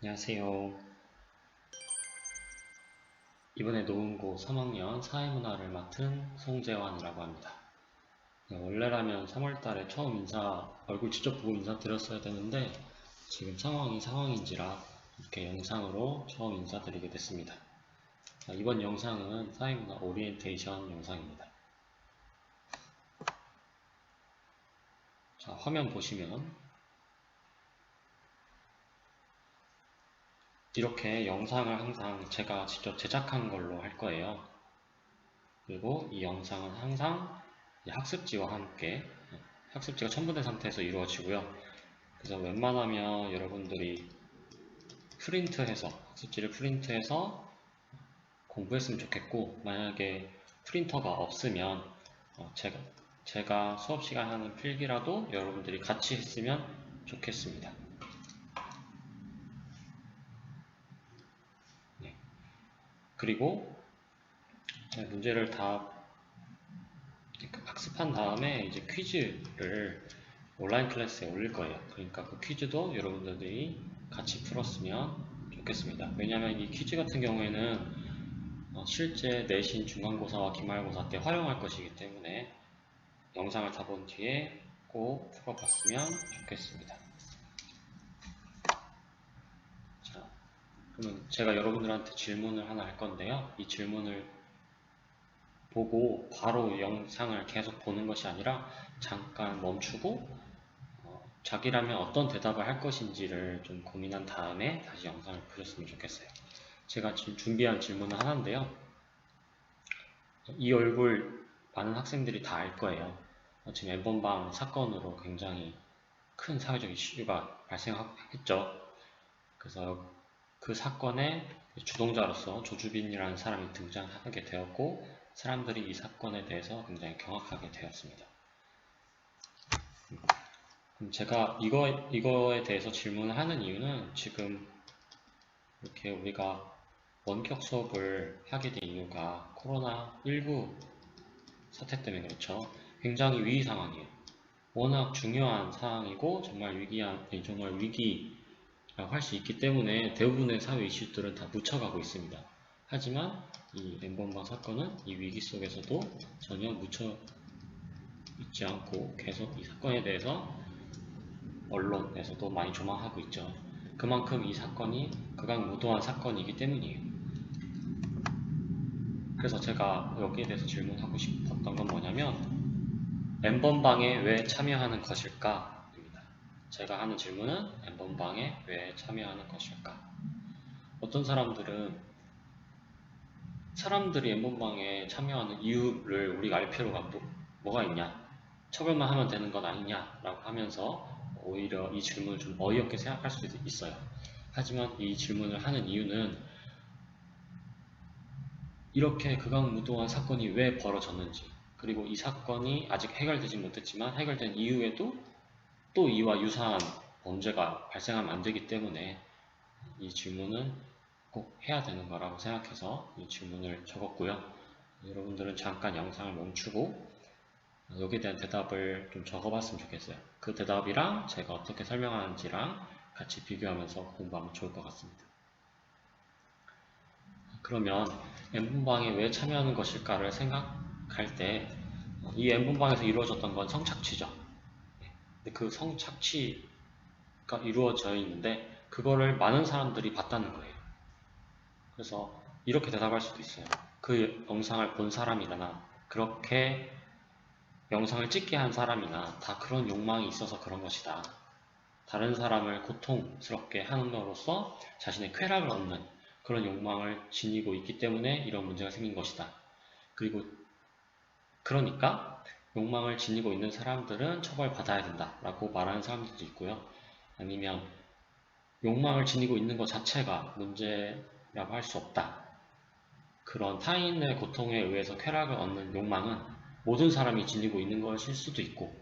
안녕하세요. 이번에 노은고 3학년 사회문화를 맡은 송재환이라고 합니다. 원래라면 3월달에 처음 얼굴 직접 보고 인사드렸어야 되는데 지금 상황이 상황인지라 이렇게 영상으로 처음 인사드리게 됐습니다. 이번 영상은 사회문화 오리엔테이션 영상입니다. 자, 화면 보시면 이렇게 영상을 항상 제가 직접 제작한 걸로 할 거예요. 그리고 이 영상은 항상 학습지와 함께 학습지가 첨부된 상태에서 이루어지고요. 그래서 웬만하면 여러분들이 학습지를 프린트해서 공부했으면 좋겠고, 만약에 프린터가 없으면 제가 수업 시간 하는 필기라도 여러분들이 같이 했으면 좋겠습니다. 네. 그리고 문제를 다 학습한 다음에 이제 퀴즈를 온라인 클래스에 올릴 거예요. 그러니까 그 퀴즈도 여러분들이 같이 풀었으면 좋겠습니다. 왜냐하면 이 퀴즈 같은 경우에는 실제 내신 중간고사와 기말고사 때 활용할 것이기 때문에 영상을 다 본 뒤에 꼭 풀어봤으면 좋겠습니다. 자, 그러면 제가 여러분들한테 질문을 하나 할 건데요. 이 질문을 보고 바로 영상을 계속 보는 것이 아니라 잠깐 멈추고 자기라면 어떤 대답을 할 것인지를 좀 고민한 다음에 다시 영상을 보셨으면 좋겠어요. 제가 지금 준비한 질문은 하나인데요. 이 얼굴 많은 학생들이 다 알 거예요. 지금 엠번방 사건으로 굉장히 큰 사회적 이슈가 발생했죠. 그래서 그 사건의 주동자로서 조주빈이라는 사람이 등장하게 되었고, 사람들이 이 사건에 대해서 굉장히 경악하게 되었습니다. 제가 이거에 대해서 질문을 하는 이유는 지금 이렇게 우리가 원격 수업을 하게 된 이유가 코로나19 사태 때문에 그렇죠. 굉장히 위기 상황이에요. 워낙 중요한 상황이고 정말 위기라고 할 수 있기 때문에 대부분의 사회 이슈들은 다 묻혀가고 있습니다. 하지만 이 엠번방 사건은 이 위기 속에서도 전혀 묻혀 있지 않고 계속 이 사건에 대해서 언론에서도 많이 조망하고 있죠. 그만큼 이 사건이 극악무도한 사건이기 때문이에요. 그래서 제가 여기에 대해서 질문하고 싶었던 건 뭐냐면 엠번방에 왜 참여하는 것일까? 입니다. 제가 하는 질문은 엠번방에 왜 참여하는 것일까? 어떤 사람들이 엠번방에 참여하는 이유를 우리가 알 필요가 뭐가 있냐? 처벌만 하면 되는 건 아니냐라고 하면서 오히려 이 질문을 좀 어이없게 생각할 수도 있어요. 하지만 이 질문을 하는 이유는 이렇게 극악무도한 사건이 왜 벌어졌는지, 그리고 이 사건이 아직 해결되지 못했지만 해결된 이후에도 또 이와 유사한 범죄가 발생하면 안 되기 때문에 이 질문은 꼭 해야 되는 거라고 생각해서 이 질문을 적었고요. 여러분들은 잠깐 영상을 멈추고 여기에 대한 대답을 좀 적어봤으면 좋겠어요. 그 대답이랑 제가 어떻게 설명하는지랑 같이 비교하면서 공부하면 좋을 것 같습니다. 그러면 N분방에 왜 참여하는 것일까를 생각할 때 이 N분방에서 이루어졌던 건 성착취죠. 근데 그 성착취가 이루어져 있는데 그거를 많은 사람들이 봤다는 거예요. 그래서 이렇게 대답할 수도 있어요. 그 영상을 본 사람이나 그렇게 영상을 찍게 한 사람이나 다 그런 욕망이 있어서 그런 것이다. 다른 사람을 고통스럽게 함으로써 자신의 쾌락을 얻는 그런 욕망을 지니고 있기 때문에 이런 문제가 생긴 것이다. 그러니까 욕망을 지니고 있는 사람들은 처벌받아야 된다 라고 말하는 사람들도 있고요. 아니면 욕망을 지니고 있는 것 자체가 문제라고 할 수 없다. 그런 타인의 고통에 의해서 쾌락을 얻는 욕망은 모든 사람이 지니고 있는 것일 수도 있고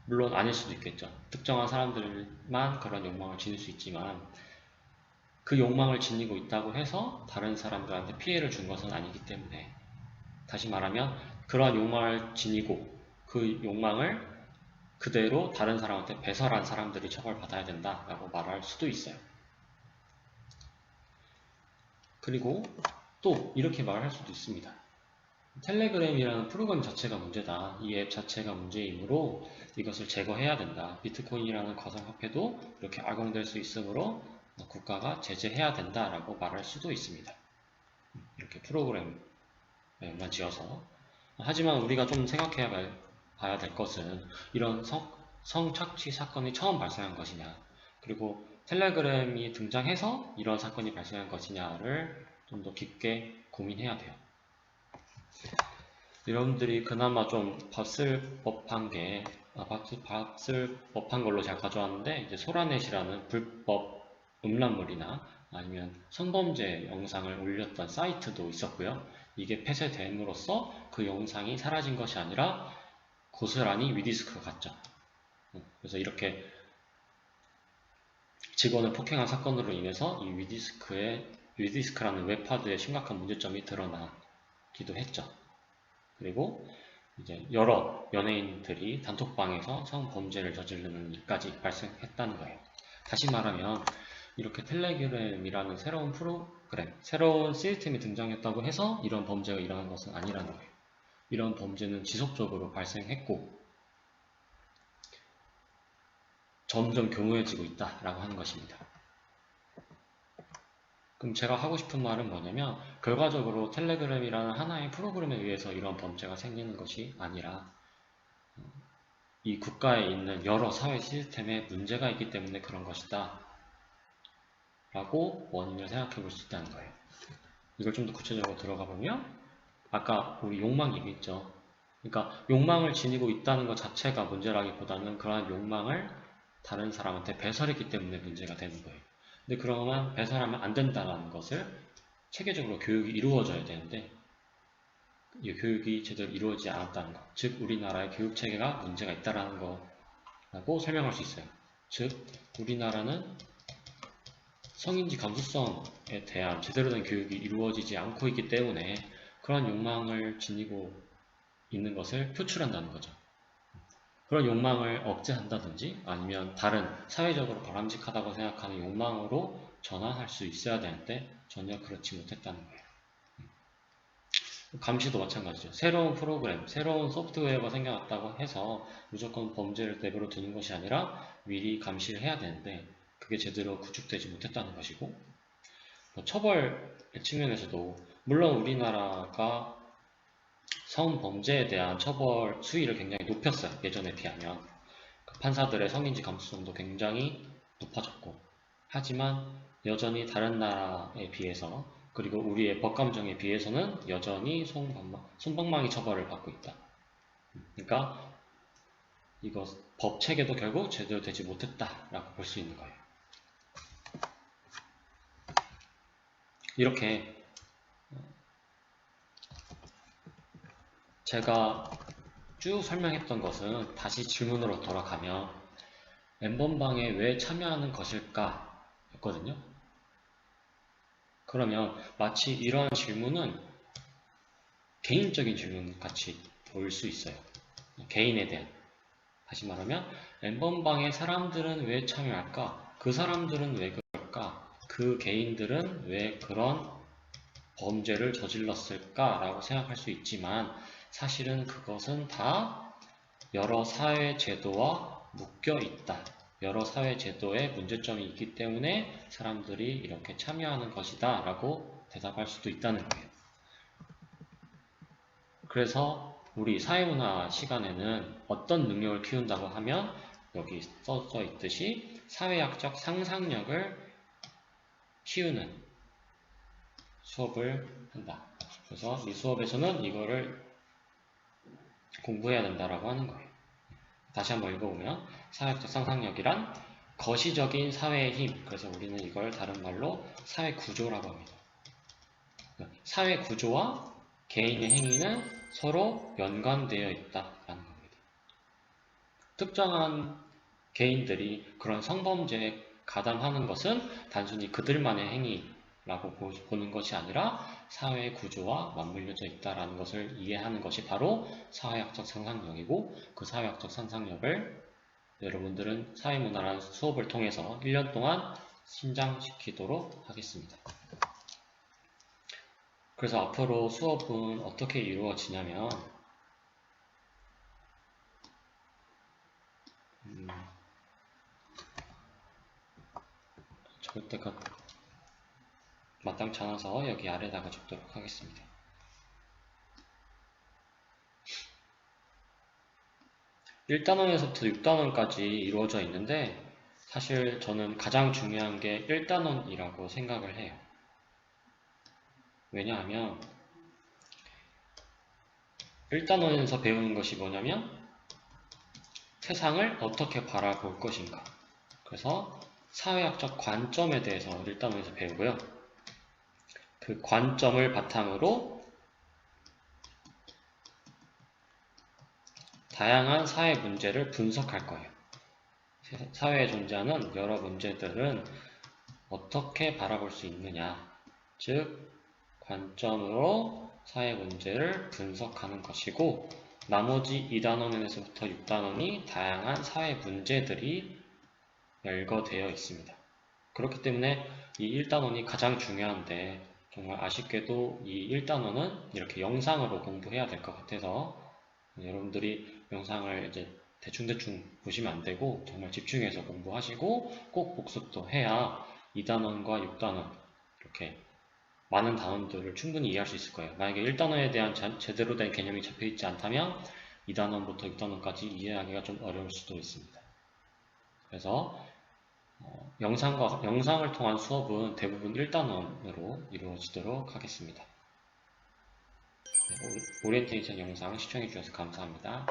물론 아닐 수도 있겠죠. 특정한 사람들만 그런 욕망을 지닐 수 있지만 그 욕망을 지니고 있다고 해서 다른 사람들한테 피해를 준 것은 아니기 때문에 다시 말하면 그러한 욕망을 지니고 그 욕망을 그대로 다른 사람한테 배설한 사람들이 처벌받아야 된다라고 말할 수도 있어요. 그리고 또 이렇게 말할 수도 있습니다. 텔레그램이라는 프로그램 자체가 문제다. 이 앱 자체가 문제이므로 이것을 제거해야 된다. 비트코인이라는 가상화폐도 이렇게 악용될 수 있으므로 국가가 제재해야 된다라고 말할 수도 있습니다. 이렇게 프로그램만 지어서. 하지만 우리가 좀 생각해 봐야 될 것은 이런 성착취 사건이 처음 발생한 것이냐, 그리고 텔레그램이 등장해서 이런 사건이 발생한 것이냐를 좀 더 깊게 고민해야 돼요. 여러분들이 그나마 좀 밥쓸 법한 걸로 제가 가져왔는데, 이제 소라넷이라는 불법 음란물이나 아니면 성범죄 영상을 올렸던 사이트도 있었고요. 이게 폐쇄됨으로써 그 영상이 사라진 것이 아니라 고스란히 위디스크가 갔죠. 그래서 이렇게 직원을 폭행한 사건으로 인해서 이 위디스크라는 웹하드에 심각한 문제점이 드러나기도 했죠. 그리고 이제 여러 연예인들이 단톡방에서 성범죄를 저지르는 일까지 발생했다는 거예요. 다시 말하면 이렇게 텔레그램이라는 새로운 프로그램, 새로운 시스템이 등장했다고 해서 이런 범죄가 일어난 것은 아니라는 거예요. 이런 범죄는 지속적으로 발생했고 점점 교모해지고 있다라고 하는 것입니다. 그럼 제가 하고 싶은 말은 뭐냐면, 결과적으로 텔레그램이라는 하나의 프로그램에 의해서 이런 범죄가 생기는 것이 아니라 이 국가에 있는 여러 사회 시스템에 문제가 있기 때문에 그런 것이다 라고 원인을 생각해 볼 수 있다는 거예요. 이걸 좀 더 구체적으로 들어가 보면, 아까 우리 욕망 얘기했죠. 그러니까 욕망을 지니고 있다는 것 자체가 문제라기보다는 그러한 욕망을 다른 사람한테 배설했기 때문에 문제가 되는 거예요. 근데 그러면 배설하면 안 된다는 것을 체계적으로 교육이 이루어져야 되는데, 이 교육이 제대로 이루어지지 않았다는 것, 즉 우리나라의 교육 체계가 문제가 있다는 거라고 설명할 수 있어요. 즉 우리나라는 성인지 감수성에 대한 제대로 된 교육이 이루어지지 않고 있기 때문에 그런 욕망을 지니고 있는 것을 표출한다는 거죠. 그런 욕망을 억제한다든지 아니면 다른 사회적으로 바람직하다고 생각하는 욕망으로 전환할 수 있어야 되는데 전혀 그렇지 못했다는 거예요. 감시도 마찬가지죠. 새로운 프로그램, 새로운 소프트웨어가 생겨났다고 해서 무조건 범죄를 내버려 두는 것이 아니라 미리 감시를 해야 되는데 그게 제대로 구축되지 못했다는 것이고, 처벌 측면에서도 물론 우리나라가 성범죄에 대한 처벌 수위를 굉장히 높였어요. 예전에 비하면. 판사들의 성인지 감수성도 굉장히 높아졌고, 하지만 여전히 다른 나라에 비해서, 그리고 우리의 법감정에 비해서는 여전히 솜방망이 처벌을 받고 있다. 그러니까 이거 법 체계도 결국 제대로 되지 못했다라고 볼 수 있는 거예요. 이렇게 제가 쭉 설명했던 것은 다시 질문으로 돌아가면 N번방에 왜 참여하는 것일까 였거든요. 그러면 마치 이러한 질문은 개인적인 질문 같이 보일 수 있어요. 개인에 대한. 다시 말하면 N번방에 사람들은 왜 참여할까? 그 사람들은 왜 그럴까? 그 개인들은 왜 그런 범죄를 저질렀을까? 라고 생각할 수 있지만 사실은 그것은 다 여러 사회 제도와 묶여 있다. 여러 사회 제도에 문제점이 있기 때문에 사람들이 이렇게 참여하는 것이다 라고 대답할 수도 있다는 거예요. 그래서 우리 사회문화 시간에는 어떤 능력을 키운다고 하면 여기 써져 있듯이 사회학적 상상력을 키우는 수업을 한다. 그래서 이 수업에서는 이거를 공부해야 된다라고 하는 거예요. 다시 한번 읽어보면 사회적 상상력이란 거시적인 사회의 힘, 그래서 우리는 이걸 다른 말로 사회 구조라고 합니다. 사회 구조와 개인의 행위는 서로 연관되어 있다라는 겁니다. 특정한 개인들이 그런 성범죄에 가담하는 것은 단순히 그들만의 행위 라고 보는 것이 아니라 사회의 구조와 맞물려져 있다라는 것을 이해하는 것이 바로 사회학적 상상력이고, 그 사회학적 상상력을 여러분들은 사회문화라는 수업을 통해서 1년 동안 신장시키도록 하겠습니다. 그래서 앞으로 수업은 어떻게 이루어지냐면 적을 때가 마땅치 않아서 여기 아래다가 적도록 하겠습니다. 1단원에서부터 6단원까지 이루어져 있는데, 사실 저는 가장 중요한 게 1단원이라고 생각을 해요. 왜냐하면 1단원에서 배우는 것이 뭐냐면 세상을 어떻게 바라볼 것인가, 그래서 사회학적 관점에 대해서 1단원에서 배우고요. 그 관점을 바탕으로 다양한 사회 문제를 분석할 거예요. 사회에 존재하는 여러 문제들은 어떻게 바라볼 수 있느냐, 즉 관점으로 사회 문제를 분석하는 것이고, 나머지 2단원에서부터 6단원이 다양한 사회 문제들이 열거되어 있습니다. 그렇기 때문에 이 1단원이 가장 중요한데, 정말 아쉽게도 이 1단원은 이렇게 영상으로 공부해야 될 것 같아서 여러분들이 영상을 이제 대충대충 보시면 안 되고 정말 집중해서 공부하시고 꼭 복습도 해야 2단원과 6단원 이렇게 많은 단원들을 충분히 이해할 수 있을 거예요. 만약에 1단원에 대한 제대로 된 개념이 잡혀있지 않다면 2단원부터 6단원까지 이해하기가 좀 어려울 수도 있습니다. 그래서 영상을 통한 수업은 대부분 1단원으로 이루어지도록 하겠습니다. 네, 오리엔테이션 영상 시청해주셔서 감사합니다.